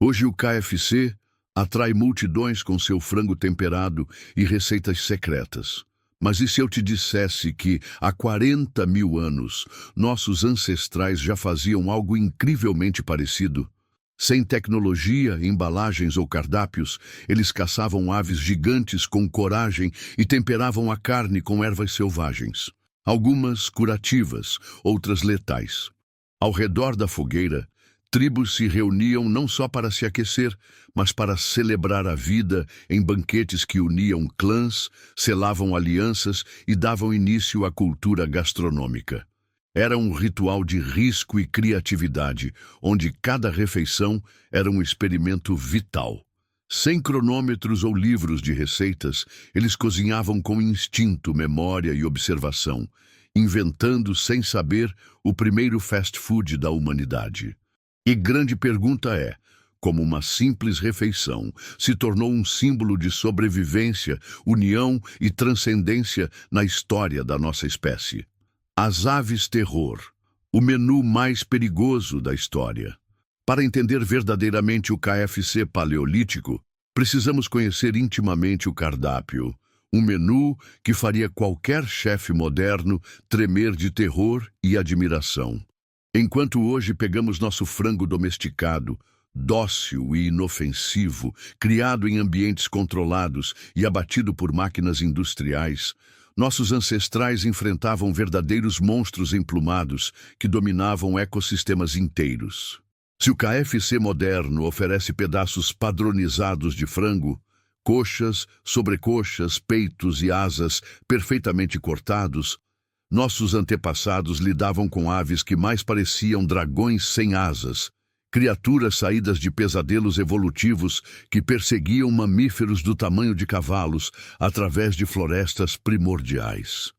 Hoje o KFC atrai multidões com seu frango temperado e receitas secretas. Mas e se eu te dissesse que, há 40 mil anos, nossos ancestrais já faziam algo incrivelmente parecido? Sem tecnologia, embalagens ou cardápios, eles caçavam aves gigantes com coragem e temperavam a carne com ervas selvagens. Algumas curativas, outras letais. Ao redor da fogueira, tribos se reuniam não só para se aquecer, mas para celebrar a vida em banquetes que uniam clãs, selavam alianças e davam início à cultura gastronômica. Era um ritual de risco e criatividade, onde cada refeição era um experimento vital. Sem cronômetros ou livros de receitas, eles cozinhavam com instinto, memória e observação, inventando sem saber o primeiro fast food da humanidade. E grande pergunta é, como uma simples refeição se tornou um símbolo de sobrevivência, união e transcendência na história da nossa espécie. As aves terror, o menu mais perigoso da história. Para entender verdadeiramente o KFC paleolítico, precisamos conhecer intimamente o cardápio, um menu que faria qualquer chefe moderno tremer de terror e admiração. Enquanto hoje pegamos nosso frango domesticado, dócil e inofensivo, criado em ambientes controlados e abatido por máquinas industriais, nossos ancestrais enfrentavam verdadeiros monstros emplumados que dominavam ecossistemas inteiros. Se o KFC moderno oferece pedaços padronizados de frango, coxas, sobrecoxas, peitos e asas perfeitamente cortados, nossos antepassados lidavam com aves que mais pareciam dragões sem asas, criaturas saídas de pesadelos evolutivos que perseguiam mamíferos do tamanho de cavalos através de florestas primordiais.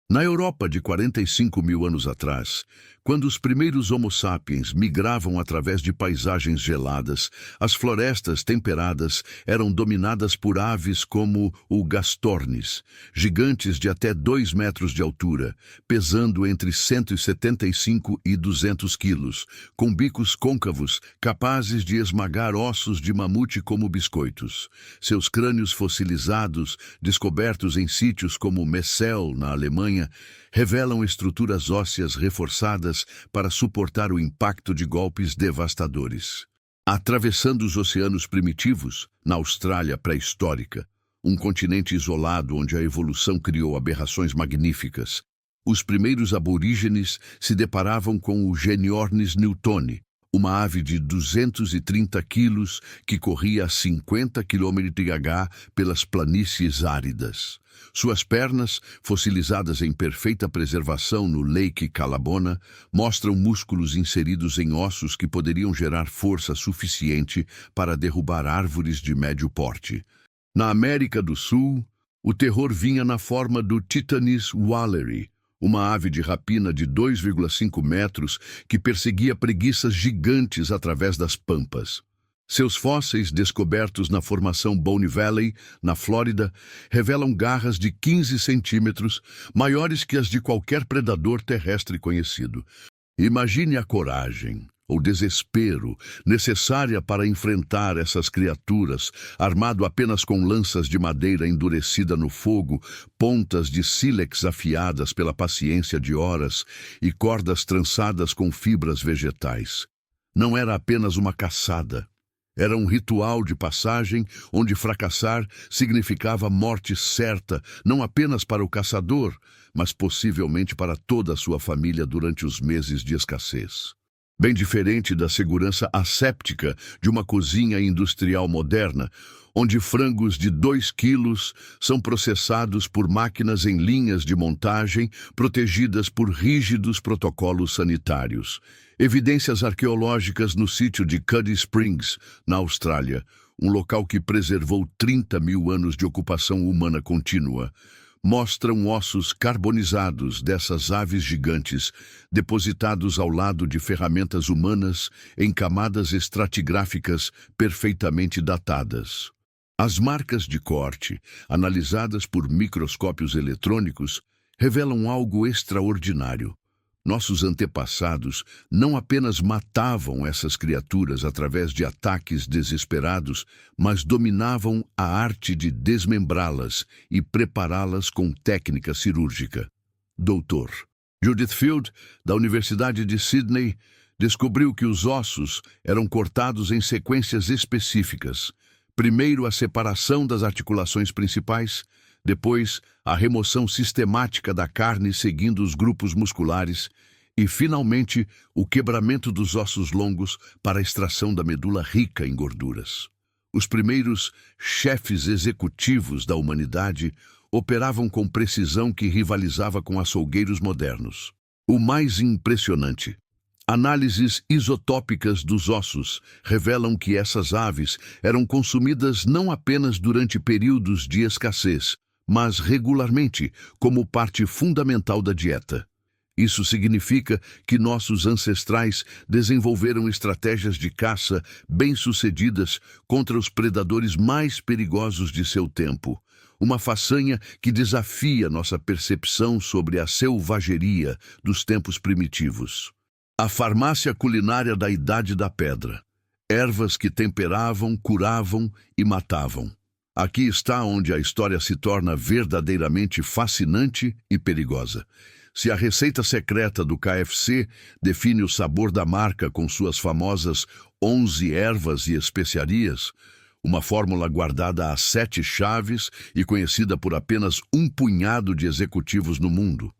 Na Europa de 45 mil anos atrás, quando os primeiros Homo sapiens migravam através de paisagens geladas, as florestas temperadas eram dominadas por aves como o gastornis, gigantes de até 2 metros de altura, pesando entre 175 e 200 quilos, com bicos côncavos capazes de esmagar ossos de mamute como biscoitos. Seus crânios fossilizados, descobertos em sítios como Messel, na Alemanha, revelam estruturas ósseas reforçadas para suportar o impacto de golpes devastadores. Atravessando os oceanos primitivos, na Austrália pré-histórica, um continente isolado onde a evolução criou aberrações magníficas, os primeiros aborígenes se deparavam com o Geniornis newtoni, uma ave de 230 quilos que corria a 50 km/h pelas planícies áridas. Suas pernas, fossilizadas em perfeita preservação no Lake Calabona, mostram músculos inseridos em ossos que poderiam gerar força suficiente para derrubar árvores de médio porte. Na América do Sul, o terror vinha na forma do Titanis walleri, uma ave de rapina de 2,5 metros que perseguia preguiças gigantes através das pampas. Seus fósseis, descobertos na formação Bone Valley, na Flórida, revelam garras de 15 centímetros, maiores que as de qualquer predador terrestre conhecido. Imagine a coragem, ou desespero, necessária para enfrentar essas criaturas, armado apenas com lanças de madeira endurecida no fogo, pontas de sílex afiadas pela paciência de horas e cordas trançadas com fibras vegetais. Não era apenas uma caçada. Era um ritual de passagem onde fracassar significava morte certa, não apenas para o caçador, mas possivelmente para toda a sua família durante os meses de escassez. Bem diferente da segurança asséptica de uma cozinha industrial moderna, onde frangos de 2 quilos são processados por máquinas em linhas de montagem protegidas por rígidos protocolos sanitários. Evidências arqueológicas no sítio de Cuddy Springs, na Austrália, um local que preservou 30 mil anos de ocupação humana contínua, mostram ossos carbonizados dessas aves gigantes, depositados ao lado de ferramentas humanas em camadas estratigráficas perfeitamente datadas. As marcas de corte, analisadas por microscópios eletrônicos, revelam algo extraordinário. Nossos antepassados não apenas matavam essas criaturas através de ataques desesperados, mas dominavam a arte de desmembrá-las e prepará-las com técnica cirúrgica. Dr. Judith Field, da Universidade de Sydney, descobriu que os ossos eram cortados em sequências específicas. Primeiro, a separação das articulações principais, depois, a remoção sistemática da carne seguindo os grupos musculares e, finalmente, o quebramento dos ossos longos para a extração da medula rica em gorduras. Os primeiros chefes executivos da humanidade operavam com precisão que rivalizava com açougueiros modernos. O mais impressionante: análises isotópicas dos ossos revelam que essas aves eram consumidas não apenas durante períodos de escassez, mas regularmente, como parte fundamental da dieta. Isso significa que nossos ancestrais desenvolveram estratégias de caça bem-sucedidas contra os predadores mais perigosos de seu tempo, uma façanha que desafia nossa percepção sobre a selvageria dos tempos primitivos. A farmácia culinária da Idade da Pedra. Ervas que temperavam, curavam e matavam. Aqui está onde a história se torna verdadeiramente fascinante e perigosa. Se a receita secreta do KFC define o sabor da marca com suas famosas 11 ervas e especiarias, uma fórmula guardada a 7 chaves e conhecida por apenas um punhado de executivos no mundo,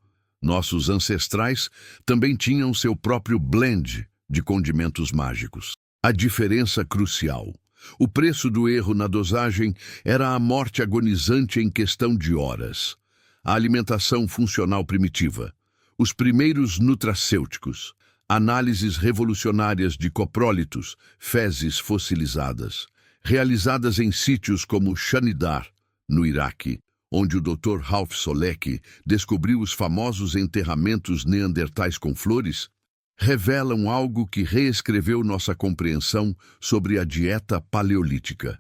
nossos ancestrais também tinham seu próprio blend de condimentos mágicos. A diferença crucial: o preço do erro na dosagem era a morte agonizante em questão de horas. A alimentação funcional primitiva, os primeiros nutracêuticos, análises revolucionárias de coprólitos, fezes fossilizadas, realizadas em sítios como Shanidar, no Iraque, onde o Dr. Ralph Solek descobriu os famosos enterramentos neandertais com flores, revelam algo que reescreveu nossa compreensão sobre a dieta paleolítica.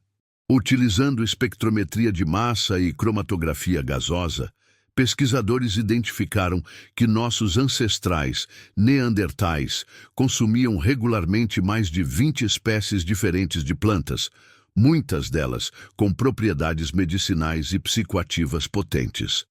Utilizando espectrometria de massa e cromatografia gasosa, pesquisadores identificaram que nossos ancestrais neandertais consumiam regularmente mais de 20 espécies diferentes de plantas, muitas delas com propriedades medicinais e psicoativas potentes.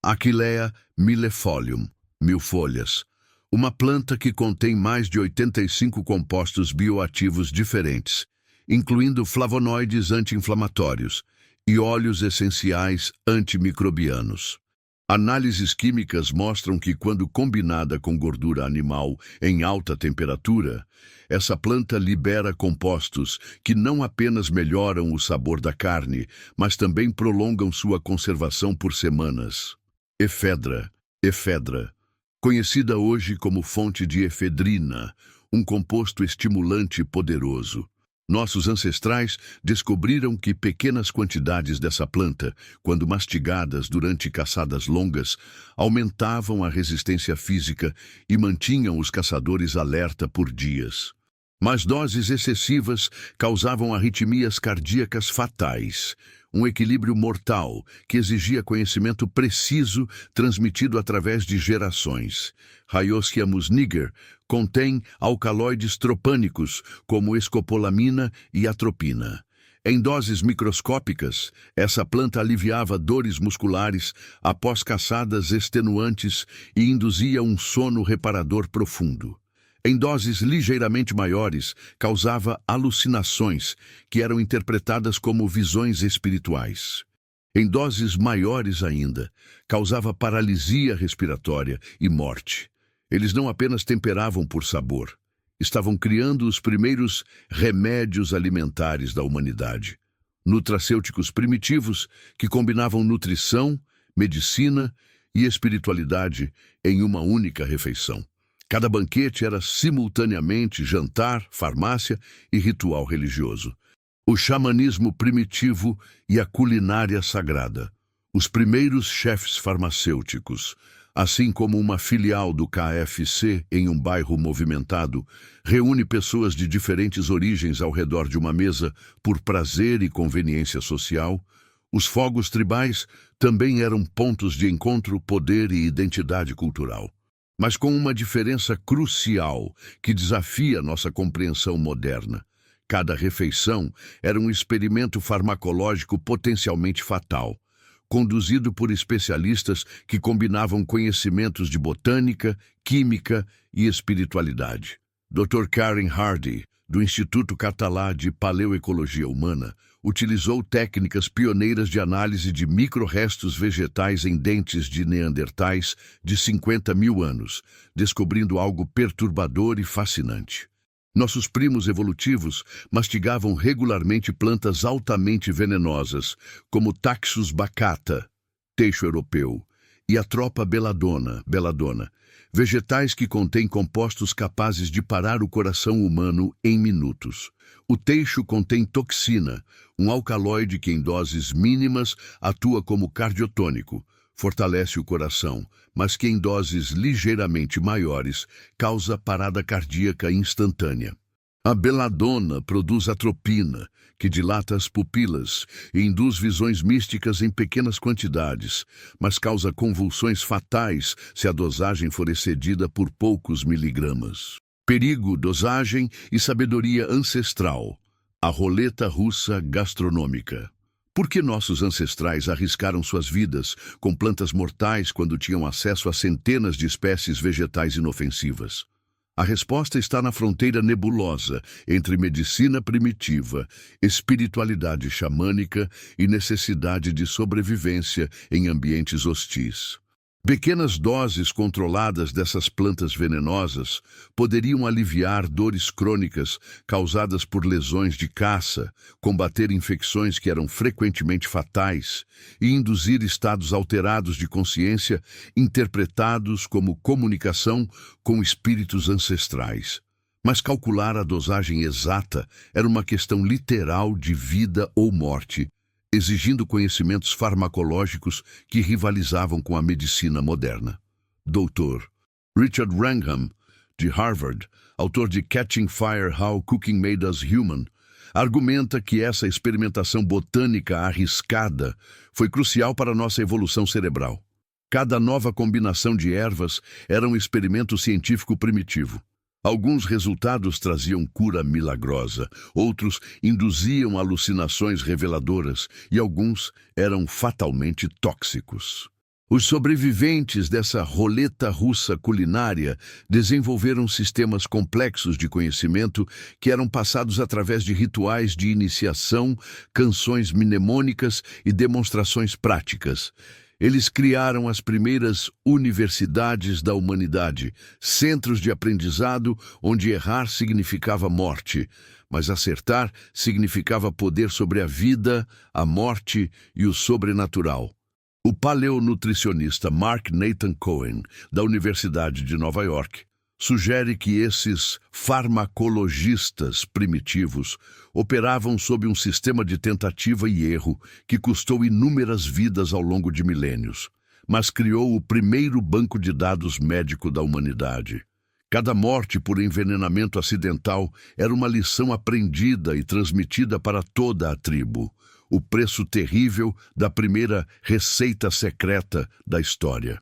Achillea millefolium, mil folhas, uma planta que contém mais de 85 compostos bioativos diferentes, incluindo flavonoides anti-inflamatórios e óleos essenciais antimicrobianos. Análises químicas mostram que, quando combinada com gordura animal em alta temperatura, essa planta libera compostos que não apenas melhoram o sabor da carne, mas também prolongam sua conservação por semanas. Efedra, conhecida hoje como fonte de efedrina, um composto estimulante poderoso. Nossos ancestrais descobriram que pequenas quantidades dessa planta, quando mastigadas durante caçadas longas, aumentavam a resistência física e mantinham os caçadores alerta por dias. Mas doses excessivas causavam arritmias cardíacas fatais, um equilíbrio mortal que exigia conhecimento preciso transmitido através de gerações. Hyoscyamus niger contém alcaloides tropânicos como escopolamina e atropina. Em doses microscópicas, essa planta aliviava dores musculares após caçadas extenuantes e induzia um sono reparador profundo. Em doses ligeiramente maiores, causava alucinações, que eram interpretadas como visões espirituais. Em doses maiores ainda, causava paralisia respiratória e morte. Eles não apenas temperavam por sabor, estavam criando os primeiros remédios alimentares da humanidade. Nutracêuticos primitivos que combinavam nutrição, medicina e espiritualidade em uma única refeição. Cada banquete era simultaneamente jantar, farmácia e ritual religioso. O xamanismo primitivo e a culinária sagrada. Os primeiros chefes farmacêuticos, assim como uma filial do KFC em um bairro movimentado, reúne pessoas de diferentes origens ao redor de uma mesa por prazer e conveniência social. Os fogos tribais também eram pontos de encontro, poder e identidade cultural. mas com uma diferença crucial que desafia nossa compreensão moderna. Cada refeição era um experimento farmacológico potencialmente fatal, conduzido por especialistas que combinavam conhecimentos de botânica, química e espiritualidade. Dr. Karen Hardy, do Instituto Catalá de Paleoecologia Humana, utilizou técnicas pioneiras de análise de micro-restos vegetais em dentes de neandertais de 50 mil anos, descobrindo algo perturbador e fascinante. Nossos primos evolutivos mastigavam regularmente plantas altamente venenosas, como Taxus baccata, teixo europeu, e a tropa belladonna, vegetais que contêm compostos capazes de parar o coração humano em minutos. O teixo contém toxina, um alcaloide que em doses mínimas atua como cardiotônico, fortalece o coração, mas que em doses ligeiramente maiores causa parada cardíaca instantânea. A belladonna produz atropina, que dilata as pupilas e induz visões místicas em pequenas quantidades, mas causa convulsões fatais se a dosagem for excedida por poucos miligramas. Perigo, dosagem e sabedoria ancestral. A roleta russa gastronômica. Por que nossos ancestrais arriscaram suas vidas com plantas mortais quando tinham acesso a centenas de espécies vegetais inofensivas? A resposta está na fronteira nebulosa entre medicina primitiva, espiritualidade xamânica e necessidade de sobrevivência em ambientes hostis. Pequenas doses controladas dessas plantas venenosas poderiam aliviar dores crônicas causadas por lesões de caça, combater infecções que eram frequentemente fatais e induzir estados alterados de consciência interpretados como comunicação com espíritos ancestrais. Mas calcular a dosagem exata era uma questão literal de vida ou morte, exigindo conhecimentos farmacológicos que rivalizavam com a medicina moderna. Dr. Richard Wrangham, de Harvard, autor de Catching Fire: How Cooking Made Us Human, argumenta que essa experimentação botânica arriscada foi crucial para nossa evolução cerebral. Cada nova combinação de ervas era um experimento científico primitivo. Alguns resultados traziam cura milagrosa, outros induziam alucinações reveladoras e alguns eram fatalmente tóxicos. Os sobreviventes dessa roleta russa culinária desenvolveram sistemas complexos de conhecimento que eram passados através de rituais de iniciação, canções mnemônicas e demonstrações práticas. Eles criaram as primeiras universidades da humanidade, centros de aprendizado onde errar significava morte, mas acertar significava poder sobre a vida, a morte e o sobrenatural. O paleonutricionista Mark Nathan Cohen, da Universidade de Nova York, sugere que esses farmacologistas primitivos operavam sob um sistema de tentativa e erro que custou inúmeras vidas ao longo de milênios, mas criou o primeiro banco de dados médico da humanidade. Cada morte por envenenamento acidental era uma lição aprendida e transmitida para toda a tribo, o preço terrível da primeira receita secreta da história.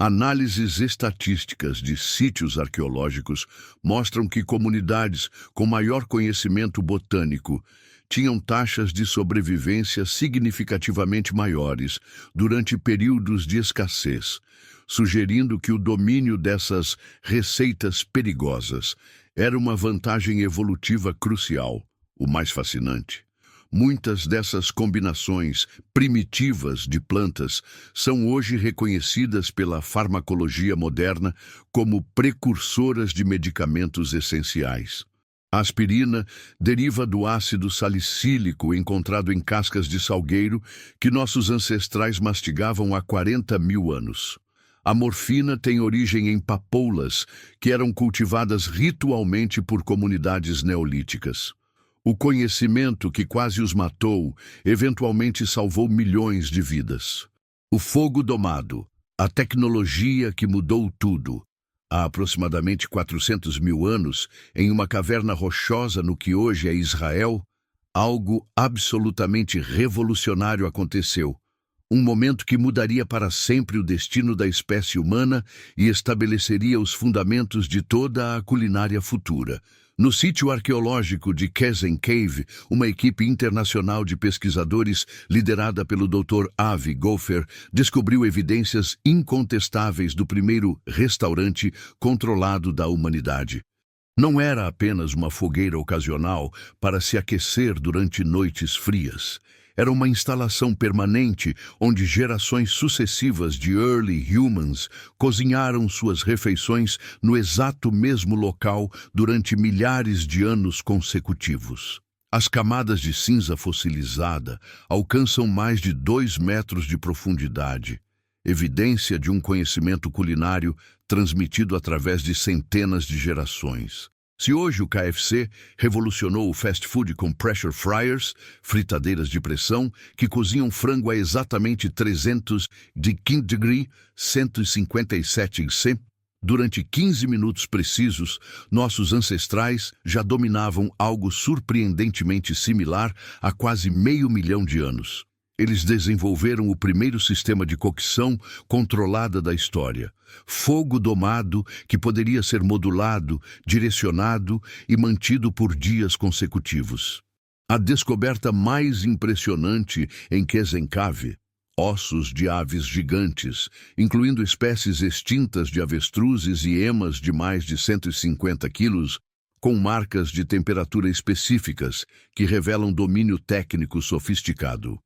Análises estatísticas de sítios arqueológicos mostram que comunidades com maior conhecimento botânico tinham taxas de sobrevivência significativamente maiores durante períodos de escassez, sugerindo que o domínio dessas receitas perigosas era uma vantagem evolutiva crucial. O mais fascinante: muitas dessas combinações primitivas de plantas são hoje reconhecidas pela farmacologia moderna como precursoras de medicamentos essenciais. A aspirina deriva do ácido salicílico encontrado em cascas de salgueiro que nossos ancestrais mastigavam há 40 mil anos. A morfina tem origem em papoulas, que eram cultivadas ritualmente por comunidades neolíticas. O conhecimento que quase os matou, eventualmente salvou milhões de vidas. O fogo domado, a tecnologia que mudou tudo. Há aproximadamente 400 mil anos, em uma caverna rochosa no que hoje é Israel, algo absolutamente revolucionário aconteceu. Um momento que mudaria para sempre o destino da espécie humana e estabeleceria os fundamentos de toda a culinária futura. No sítio arqueológico de Kesem Cave, uma equipe internacional de pesquisadores, liderada pelo Dr. Avi Gofer, descobriu evidências incontestáveis do primeiro restaurante controlado da humanidade. Não era apenas uma fogueira ocasional para se aquecer durante noites frias. Era uma instalação permanente onde gerações sucessivas de early humans cozinharam suas refeições no exato mesmo local durante milhares de anos consecutivos. As camadas de cinza fossilizada alcançam mais de 2 metros de profundidade, evidência de um conhecimento culinário transmitido através de centenas de gerações. Se hoje o KFC revolucionou o fast food com pressure fryers, fritadeiras de pressão, que cozinham frango a exatamente 300 de degree, 157 C, durante 15 minutos precisos, nossos ancestrais já dominavam algo surpreendentemente similar há quase 500 mil de anos. Eles desenvolveram o primeiro sistema de cocção controlada da história. Fogo domado que poderia ser modulado, direcionado e mantido por dias consecutivos. A descoberta mais impressionante em Kesem Cave, ossos de aves gigantes, incluindo espécies extintas de avestruzes e emas de mais de 150 quilos, com marcas de temperatura específicas que revelam domínio técnico sofisticado.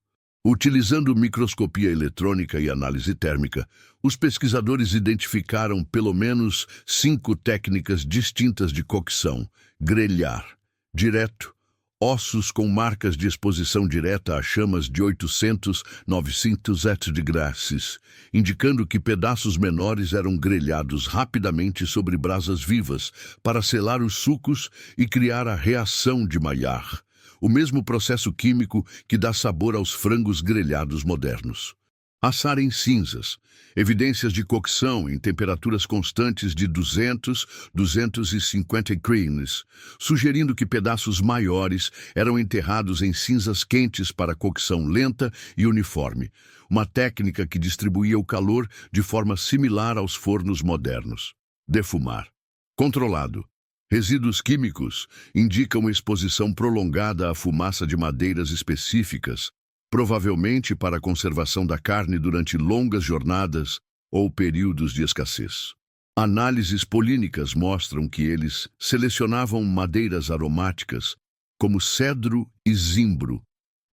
Utilizando microscopia eletrônica e análise térmica, os pesquisadores identificaram pelo menos 5 técnicas distintas de cocção: grelhar, direto, ossos com marcas de exposição direta a chamas de 800, 900 degrees, indicando que pedaços menores eram grelhados rapidamente sobre brasas vivas para selar os sucos e criar a reação de Maillard, o mesmo processo químico que dá sabor aos frangos grelhados modernos. Assar em cinzas, evidências de cocção em temperaturas constantes de 200, 250 degrees, sugerindo que pedaços maiores eram enterrados em cinzas quentes para cocção lenta e uniforme, uma técnica que distribuía o calor de forma similar aos fornos modernos. Defumar. Controlado. Resíduos químicos indicam exposição prolongada à fumaça de madeiras específicas, provavelmente para a conservação da carne durante longas jornadas ou períodos de escassez. Análises polínicas mostram que eles selecionavam madeiras aromáticas, como cedro e zimbro,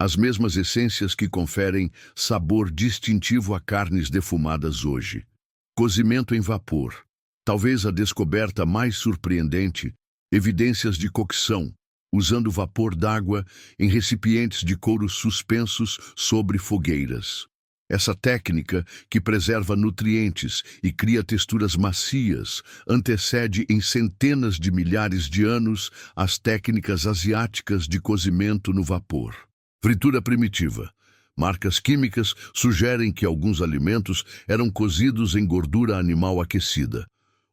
as mesmas essências que conferem sabor distintivo a carnes defumadas hoje. Cozimento em vapor. Talvez a descoberta mais surpreendente, evidências de cocção, usando vapor d'água em recipientes de couro suspensos sobre fogueiras. Essa técnica, que preserva nutrientes e cria texturas macias, antecede em centenas de milhares de anos as técnicas asiáticas de cozimento no vapor. Fritura primitiva. Marcas químicas sugerem que alguns alimentos eram cozidos em gordura animal aquecida,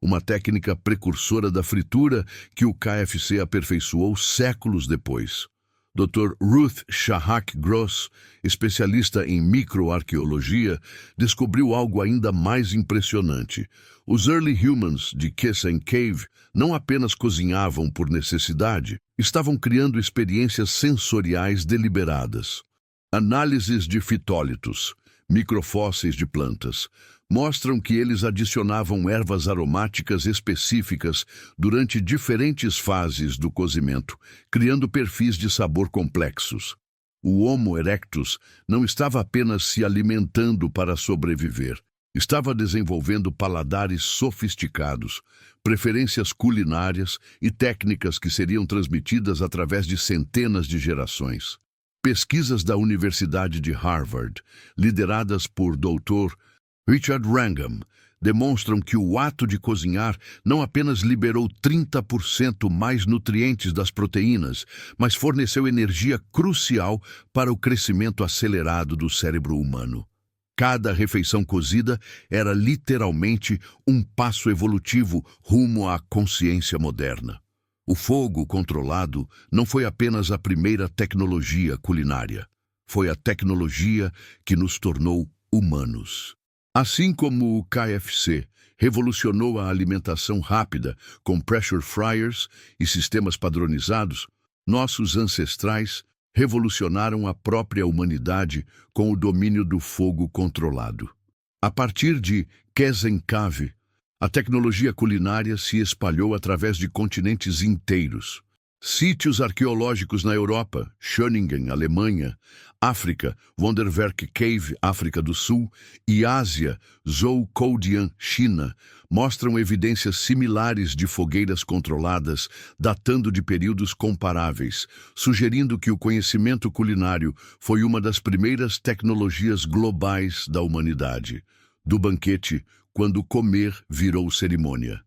uma técnica precursora da fritura que o KFC aperfeiçoou séculos depois. Dr. Ruth Shahak Gross, especialista em microarqueologia, descobriu algo ainda mais impressionante. Os early humans de Kesem Cave não apenas cozinhavam por necessidade, estavam criando experiências sensoriais deliberadas. Análises de fitólitos, microfósseis de plantas, mostram que eles adicionavam ervas aromáticas específicas durante diferentes fases do cozimento, criando perfis de sabor complexos. O Homo erectus não estava apenas se alimentando para sobreviver, estava desenvolvendo paladares sofisticados, preferências culinárias e técnicas que seriam transmitidas através de centenas de gerações. Pesquisas da Universidade de Harvard, lideradas por Dr. Richard Wrangham, demonstram que o ato de cozinhar não apenas liberou 30% mais nutrientes das proteínas, mas forneceu energia crucial para o crescimento acelerado do cérebro humano. Cada refeição cozida era literalmente um passo evolutivo rumo à consciência moderna. O fogo controlado não foi apenas a primeira tecnologia culinária. Foi a tecnologia que nos tornou humanos. Assim como o KFC revolucionou a alimentação rápida com pressure fryers e sistemas padronizados, nossos ancestrais revolucionaram a própria humanidade com o domínio do fogo controlado. A partir de Kesenkave, a tecnologia culinária se espalhou através de continentes inteiros. Sítios arqueológicos na Europa, Schöningen, Alemanha, África, Wonderwerk Cave, África do Sul, e Ásia, Zhoukoudian, China, mostram evidências similares de fogueiras controladas, datando de períodos comparáveis, sugerindo que o conhecimento culinário foi uma das primeiras tecnologias globais da humanidade. Do banquete, quando comer virou cerimônia.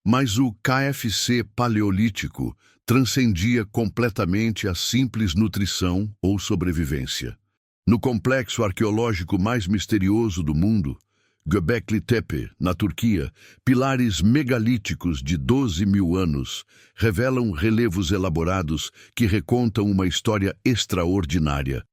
Mas o KFC paleolítico transcendia completamente a simples nutrição ou sobrevivência. No complexo arqueológico mais misterioso do mundo, Göbekli Tepe, na Turquia, pilares megalíticos de 12.000 anos revelam relevos elaborados que recontam uma história extraordinária.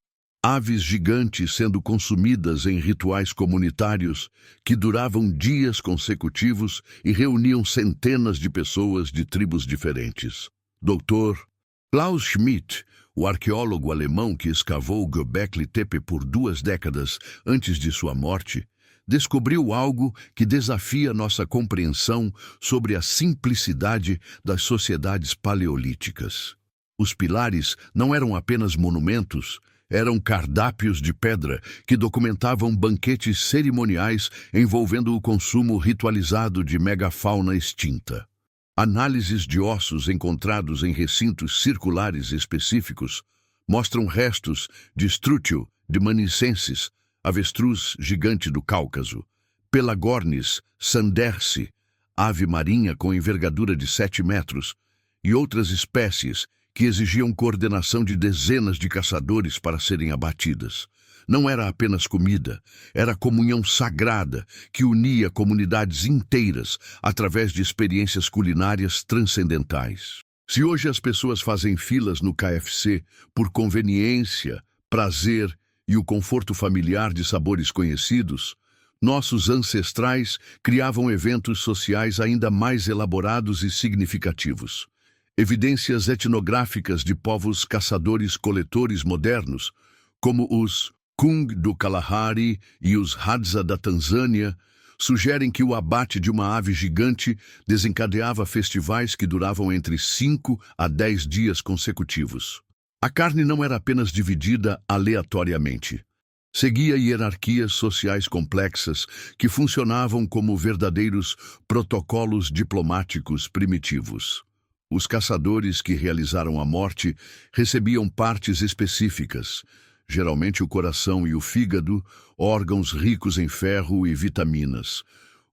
Aves gigantes sendo consumidas em rituais comunitários que duravam dias consecutivos e reuniam centenas de pessoas de tribos diferentes. Dr. Klaus Schmidt, o arqueólogo alemão que escavou Göbekli Tepe por 2 décadas antes de sua morte, descobriu algo que desafia nossa compreensão sobre a simplicidade das sociedades paleolíticas. Os pilares não eram apenas monumentos, eram cardápios de pedra que documentavam banquetes cerimoniais envolvendo o consumo ritualizado de megafauna extinta. Análises de ossos encontrados em recintos circulares específicos mostram restos de Strutio dmaniscensis, avestruz gigante do Cáucaso, Pelagornis sandersi, ave marinha com envergadura de 7 metros, e outras espécies que exigiam coordenação de dezenas de caçadores para serem abatidas. Não era apenas comida, era comunhão sagrada que unia comunidades inteiras através de experiências culinárias transcendentais. Se hoje as pessoas fazem filas no KFC por conveniência, prazer e o conforto familiar de sabores conhecidos, nossos ancestrais criavam eventos sociais ainda mais elaborados e significativos. Evidências etnográficas de povos caçadores-coletores modernos, como os Kung do Kalahari e os Hadza da Tanzânia, sugerem que o abate de uma ave gigante desencadeava festivais que duravam entre 5 a 10 dias consecutivos. A carne não era apenas dividida aleatoriamente. Seguia hierarquias sociais complexas que funcionavam como verdadeiros protocolos diplomáticos primitivos. Os caçadores que realizaram a morte recebiam partes específicas, geralmente o coração e o fígado, órgãos ricos em ferro e vitaminas.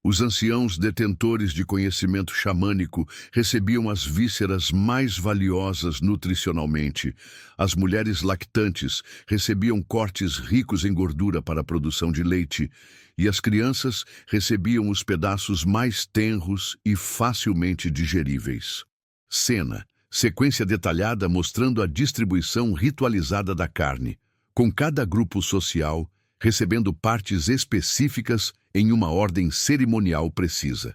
Os anciãos detentores de conhecimento xamânico recebiam as vísceras mais valiosas nutricionalmente. As mulheres lactantes recebiam cortes ricos em gordura para a produção de leite, e as crianças recebiam os pedaços mais tenros e facilmente digeríveis. Sequência detalhada mostrando a distribuição ritualizada da carne, com cada grupo social recebendo partes específicas em uma ordem cerimonial precisa.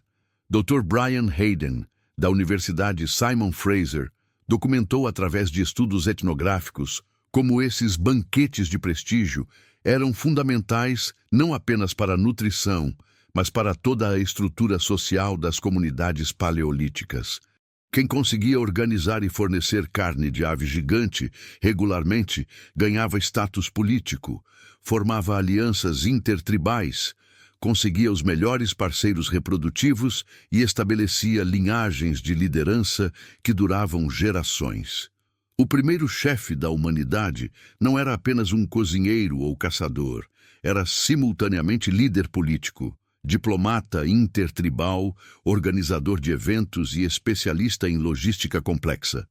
Dr. Brian Hayden, da Universidade Simon Fraser, documentou através de estudos etnográficos como esses banquetes de prestígio eram fundamentais não apenas para a nutrição, mas para toda a estrutura social das comunidades paleolíticas. Quem conseguia organizar e fornecer carne de ave gigante regularmente ganhava status político, formava alianças intertribais, conseguia os melhores parceiros reprodutivos e estabelecia linhagens de liderança que duravam gerações. O primeiro chefe da humanidade não era apenas um cozinheiro ou caçador, era simultaneamente líder político, diplomata intertribal, organizador de eventos e especialista em logística complexa.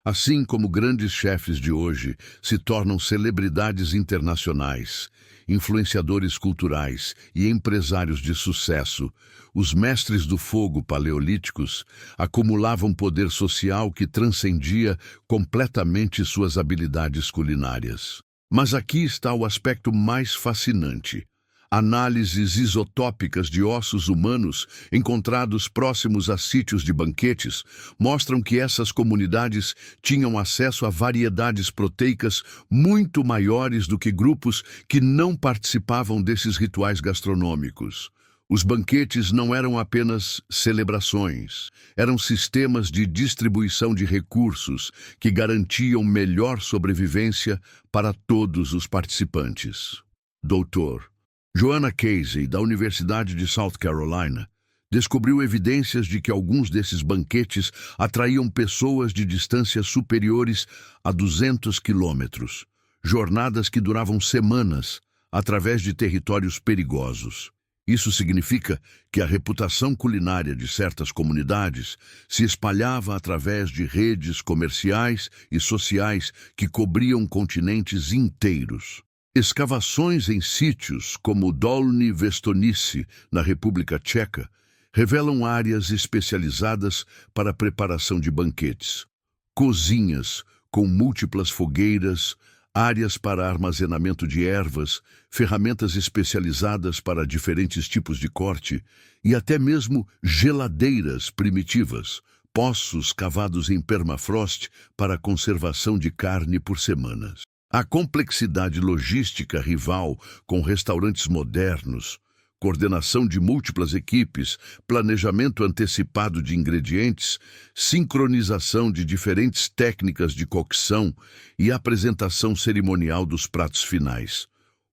Assim como grandes chefes de hoje se tornam celebridades internacionais, influenciadores culturais e empresários de sucesso, os mestres do fogo paleolíticos acumulavam poder social que transcendia completamente suas habilidades culinárias. Mas aqui está o aspecto mais fascinante. Análises isotópicas de ossos humanos encontrados próximos a sítios de banquetes mostram que essas comunidades tinham acesso a variedades proteicas muito maiores do que grupos que não participavam desses rituais gastronômicos. Os banquetes não eram apenas celebrações, eram sistemas de distribuição de recursos que garantiam melhor sobrevivência para todos os participantes. Doutor Joanna Casey, da Universidade de South Carolina, descobriu evidências de que alguns desses banquetes atraíam pessoas de distâncias superiores a 200 quilômetros, jornadas que duravam semanas através de territórios perigosos. Isso significa que a reputação culinária de certas comunidades se espalhava através de redes comerciais e sociais que cobriam continentes inteiros. Escavações em sítios como Dolní Věstonice, na República Tcheca, revelam áreas especializadas para a preparação de banquetes. Cozinhas com múltiplas fogueiras, áreas para armazenamento de ervas, ferramentas especializadas para diferentes tipos de corte e até mesmo geladeiras primitivas, poços cavados em permafrost para a conservação de carne por semanas. A complexidade logística rival com restaurantes modernos, coordenação de múltiplas equipes, planejamento antecipado de ingredientes, sincronização de diferentes técnicas de cocção e apresentação cerimonial dos pratos finais.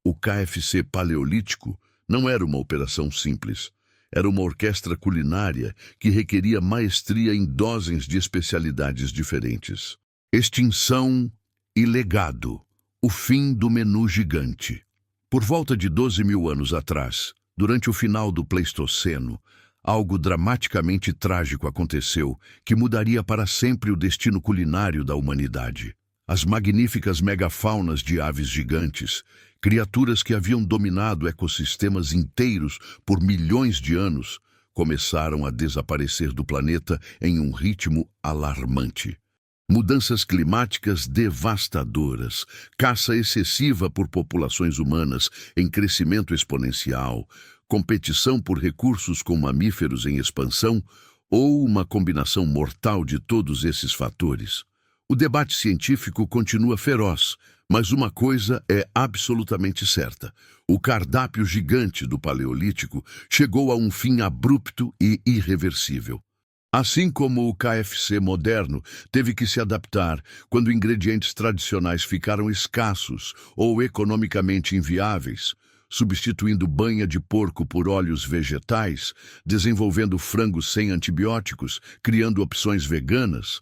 O KFC paleolítico não era uma operação simples. Era uma orquestra culinária que requeria maestria em doses de especialidades diferentes. Extinção e legado. O fim do menu gigante. Por volta de 12 mil anos atrás, durante o final do Pleistoceno, algo dramaticamente trágico aconteceu que mudaria para sempre o destino culinário da humanidade. As magníficas megafaunas de aves gigantes, criaturas que haviam dominado ecossistemas inteiros por milhões de anos, começaram a desaparecer do planeta em um ritmo alarmante. Mudanças climáticas devastadoras, caça excessiva por populações humanas em crescimento exponencial, competição por recursos com mamíferos em expansão ou uma combinação mortal de todos esses fatores. O debate científico continua feroz, mas uma coisa é absolutamente certa. O cardápio gigante do Paleolítico chegou a um fim abrupto e irreversível. Assim como o KFC moderno teve que se adaptar quando ingredientes tradicionais ficaram escassos ou economicamente inviáveis, substituindo banha de porco por óleos vegetais, desenvolvendo frango sem antibióticos, criando opções veganas,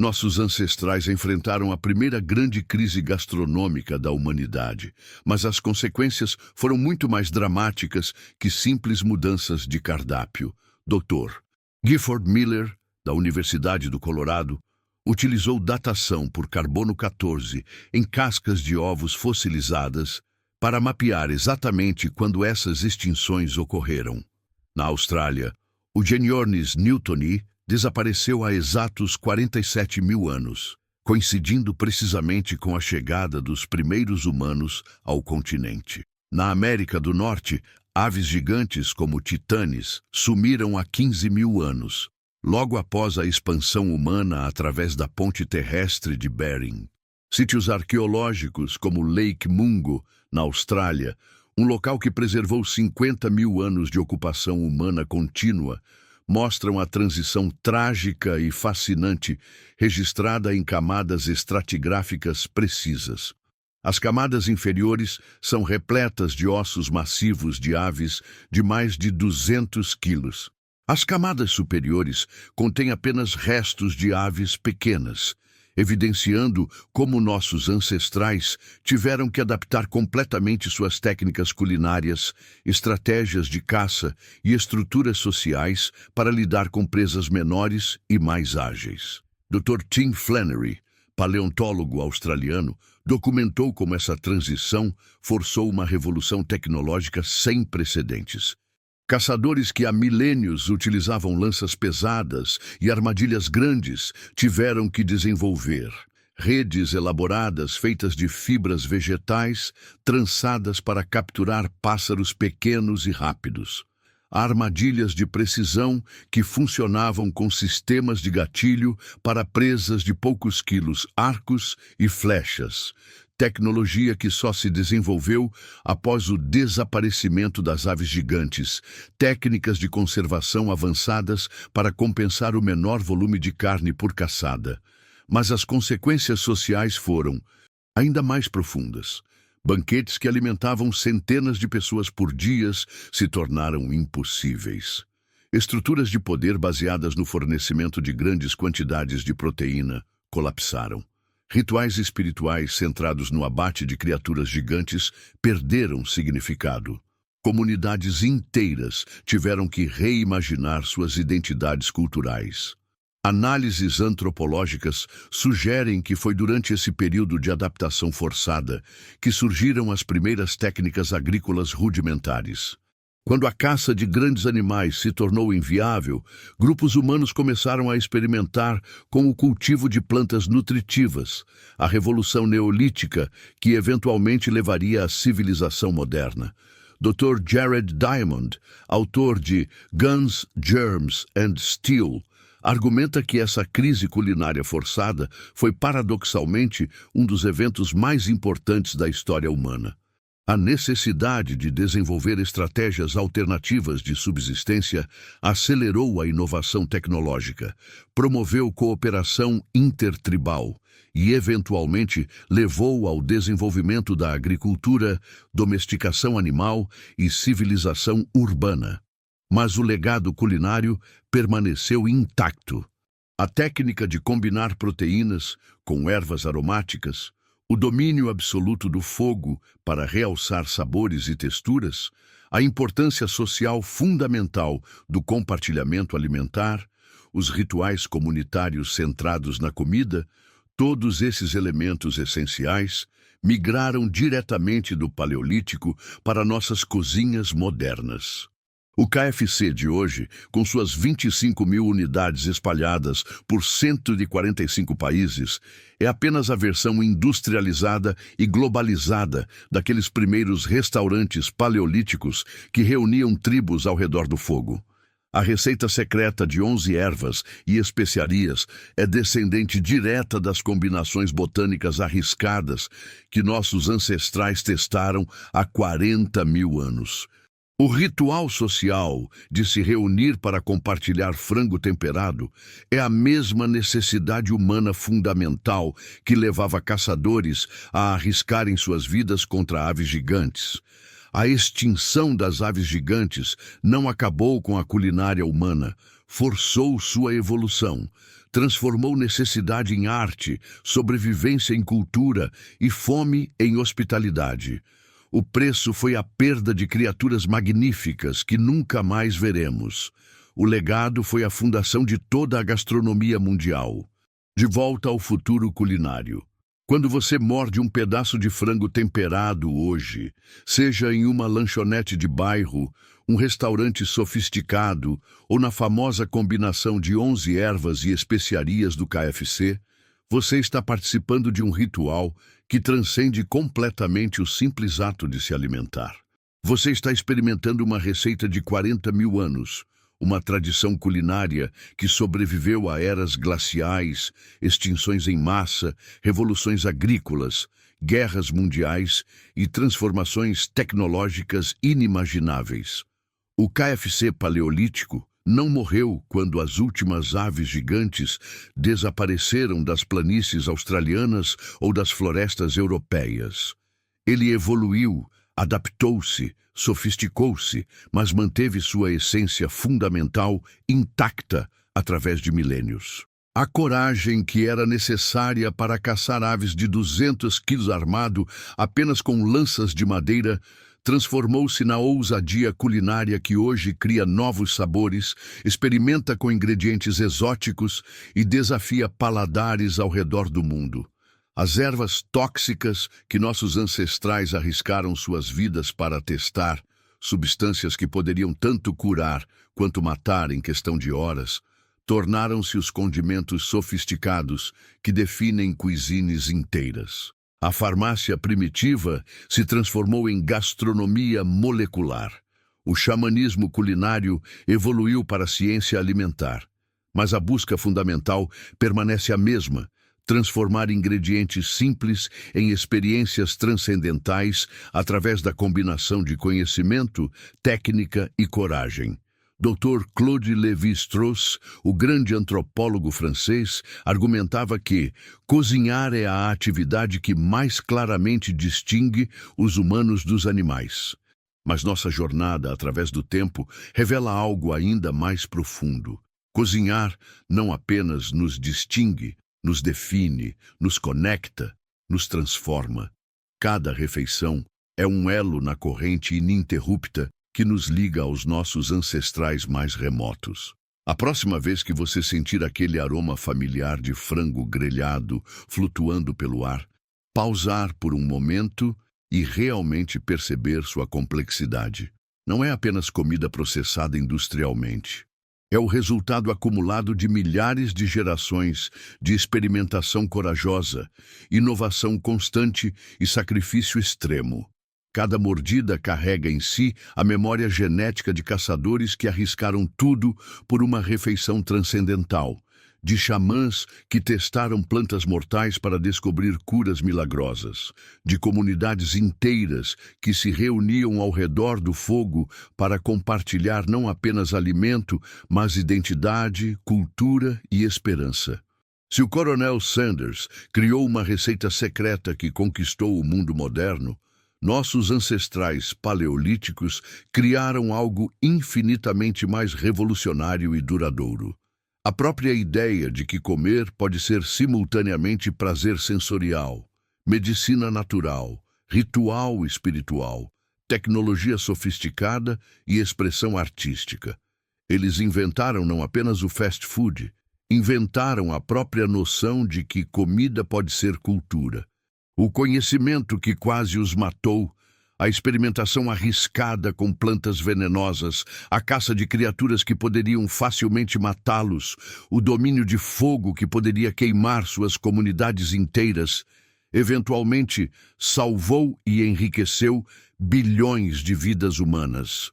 nossos ancestrais enfrentaram a primeira grande crise gastronômica da humanidade, mas as consequências foram muito mais dramáticas que simples mudanças de cardápio. Dr. Gifford Miller, da Universidade do Colorado, utilizou datação por carbono 14 em cascas de ovos fossilizadas para mapear exatamente quando essas extinções ocorreram. Na Austrália, o Genyornis newtoni desapareceu há exatos 47 mil anos, coincidindo precisamente com a chegada dos primeiros humanos ao continente. Na América do Norte, aves gigantes como titanes sumiram há 15 mil anos, logo após a expansão humana através da ponte terrestre de Bering. Sítios arqueológicos como Lake Mungo, na Austrália, um local que preservou 50 mil anos de ocupação humana contínua, mostram a transição trágica e fascinante registrada em camadas estratigráficas precisas. As camadas inferiores são repletas de ossos massivos de aves de mais de 200 quilos. As camadas superiores contêm apenas restos de aves pequenas, evidenciando como nossos ancestrais tiveram que adaptar completamente suas técnicas culinárias, estratégias de caça e estruturas sociais para lidar com presas menores e mais ágeis. Dr. Tim Flannery, paleontólogo australiano, documentou como essa transição forçou uma revolução tecnológica sem precedentes. Caçadores que há milênios utilizavam lanças pesadas e armadilhas grandes tiveram que desenvolver redes elaboradas feitas de fibras vegetais trançadas para capturar pássaros pequenos e rápidos. Armadilhas de precisão que funcionavam com sistemas de gatilho para presas de poucos quilos, arcos e flechas. Tecnologia que só se desenvolveu após o desaparecimento das aves gigantes, técnicas de conservação avançadas para compensar o menor volume de carne por caçada. Mas as consequências sociais foram ainda mais profundas. Banquetes que alimentavam centenas de pessoas por dias se tornaram impossíveis. Estruturas de poder baseadas no fornecimento de grandes quantidades de proteína colapsaram. Rituais espirituais centrados no abate de criaturas gigantes perderam significado. Comunidades inteiras tiveram que reimaginar suas identidades culturais. Análises antropológicas sugerem que foi durante esse período de adaptação forçada que surgiram as primeiras técnicas agrícolas rudimentares. Quando a caça de grandes animais se tornou inviável, grupos humanos começaram a experimentar com o cultivo de plantas nutritivas, a revolução neolítica que eventualmente levaria à civilização moderna. Dr. Jared Diamond, autor de Guns, Germs and Steel, argumenta que essa crise culinária forçada foi paradoxalmente um dos eventos mais importantes da história humana. A necessidade de desenvolver estratégias alternativas de subsistência acelerou a inovação tecnológica, promoveu cooperação intertribal e, eventualmente, levou ao desenvolvimento da agricultura, domesticação animal e civilização urbana. Mas o legado culinário permaneceu intacto. A técnica de combinar proteínas com ervas aromáticas, o domínio absoluto do fogo para realçar sabores e texturas, a importância social fundamental do compartilhamento alimentar, os rituais comunitários centrados na comida, todos esses elementos essenciais migraram diretamente do Paleolítico para nossas cozinhas modernas. O KFC de hoje, com suas 25 mil unidades espalhadas por 145 países, é apenas a versão industrializada e globalizada daqueles primeiros restaurantes paleolíticos que reuniam tribos ao redor do fogo. A receita secreta de 11 ervas e especiarias é descendente direta das combinações botânicas arriscadas que nossos ancestrais testaram há 40 mil anos. O ritual social de se reunir para compartilhar frango temperado é a mesma necessidade humana fundamental que levava caçadores a arriscarem suas vidas contra aves gigantes. A extinção das aves gigantes não acabou com a culinária humana, forçou sua evolução, transformou necessidade em arte, sobrevivência em cultura e fome em hospitalidade. O preço foi a perda de criaturas magníficas que nunca mais veremos. O legado foi a fundação de toda a gastronomia mundial. De volta ao futuro culinário. Quando você morde um pedaço de frango temperado hoje, seja em uma lanchonete de bairro, um restaurante sofisticado ou na famosa combinação de 11 ervas e especiarias do KFC, você está participando de um ritual que transcende completamente o simples ato de se alimentar. Você está experimentando uma receita de 40 mil anos, uma tradição culinária que sobreviveu a eras glaciais, extinções em massa, revoluções agrícolas, guerras mundiais e transformações tecnológicas inimagináveis. O KFC paleolítico não morreu quando as últimas aves gigantes desapareceram das planícies australianas ou das florestas europeias. Ele evoluiu, adaptou-se, sofisticou-se, mas manteve sua essência fundamental intacta através de milênios. A coragem que era necessária para caçar aves de 200 quilos armado apenas com lanças de madeira transformou-se na ousadia culinária que hoje cria novos sabores, experimenta com ingredientes exóticos e desafia paladares ao redor do mundo. As ervas tóxicas que nossos ancestrais arriscaram suas vidas para testar, substâncias que poderiam tanto curar quanto matar em questão de horas, tornaram-se os condimentos sofisticados que definem cuisines inteiras. A farmácia primitiva se transformou em gastronomia molecular. O xamanismo culinário evoluiu para a ciência alimentar. Mas a busca fundamental permanece a mesma: transformar ingredientes simples em experiências transcendentais através da combinação de conhecimento, técnica e coragem. Dr. Claude Lévi-Strauss, o grande antropólogo francês, argumentava que cozinhar é a atividade que mais claramente distingue os humanos dos animais. Mas nossa jornada através do tempo revela algo ainda mais profundo. Cozinhar não apenas nos distingue, nos define, nos conecta, nos transforma. Cada refeição é um elo na corrente ininterrupta que nos liga aos nossos ancestrais mais remotos. A próxima vez que você sentir aquele aroma familiar de frango grelhado flutuando pelo ar, pausar por um momento e realmente perceber sua complexidade. Não é apenas comida processada industrialmente. É o resultado acumulado de milhares de gerações de experimentação corajosa, inovação constante e sacrifício extremo. Cada mordida carrega em si a memória genética de caçadores que arriscaram tudo por uma refeição transcendental, de xamãs que testaram plantas mortais para descobrir curas milagrosas, de comunidades inteiras que se reuniam ao redor do fogo para compartilhar não apenas alimento, mas identidade, cultura e esperança. Se o Coronel Sanders criou uma receita secreta que conquistou o mundo moderno, nossos ancestrais paleolíticos criaram algo infinitamente mais revolucionário e duradouro. A própria ideia de que comer pode ser simultaneamente prazer sensorial, medicina natural, ritual espiritual, tecnologia sofisticada e expressão artística. Eles inventaram não apenas o fast food, inventaram a própria noção de que comida pode ser cultura. O conhecimento que quase os matou, a experimentação arriscada com plantas venenosas, a caça de criaturas que poderiam facilmente matá-los, o domínio de fogo que poderia queimar suas comunidades inteiras, eventualmente salvou e enriqueceu bilhões de vidas humanas.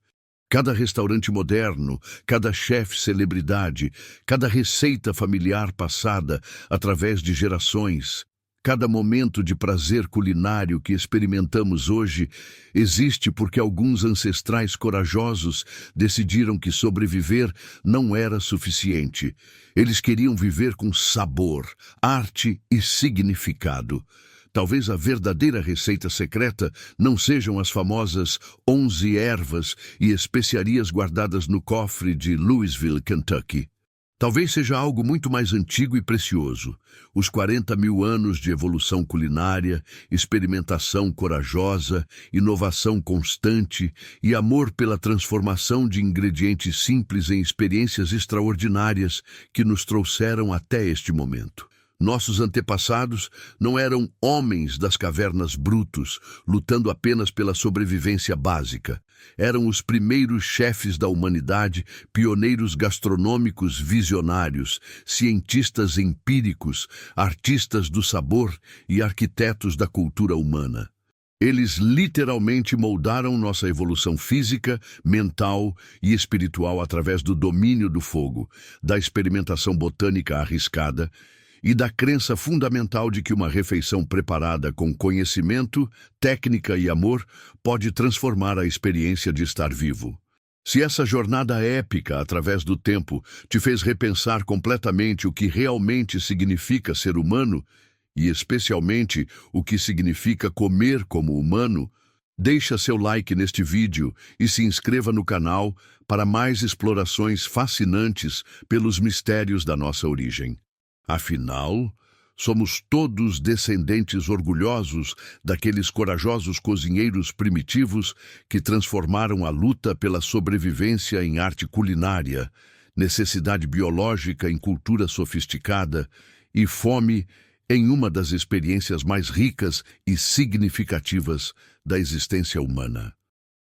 Cada restaurante moderno, cada chefe celebridade, cada receita familiar passada através de gerações, cada momento de prazer culinário que experimentamos hoje existe porque alguns ancestrais corajosos decidiram que sobreviver não era suficiente. Eles queriam viver com sabor, arte e significado. Talvez a verdadeira receita secreta não sejam as famosas 11 ervas e especiarias guardadas no cofre de Louisville, Kentucky. Talvez seja algo muito mais antigo e precioso. Os 40 mil anos de evolução culinária, experimentação corajosa, inovação constante e amor pela transformação de ingredientes simples em experiências extraordinárias que nos trouxeram até este momento. Nossos antepassados não eram homens das cavernas brutos, lutando apenas pela sobrevivência básica. Eram os primeiros chefes da humanidade, pioneiros gastronômicos visionários, cientistas empíricos, artistas do sabor e arquitetos da cultura humana. Eles literalmente moldaram nossa evolução física, mental e espiritual através do domínio do fogo, da experimentação botânica arriscada e da crença fundamental de que uma refeição preparada com conhecimento, técnica e amor pode transformar a experiência de estar vivo. Se essa jornada épica através do tempo te fez repensar completamente o que realmente significa ser humano, e especialmente o que significa comer como humano, deixa seu like neste vídeo e se inscreva no canal para mais explorações fascinantes pelos mistérios da nossa origem. Afinal, somos todos descendentes orgulhosos daqueles corajosos cozinheiros primitivos que transformaram a luta pela sobrevivência em arte culinária, necessidade biológica em cultura sofisticada e fome em uma das experiências mais ricas e significativas da existência humana.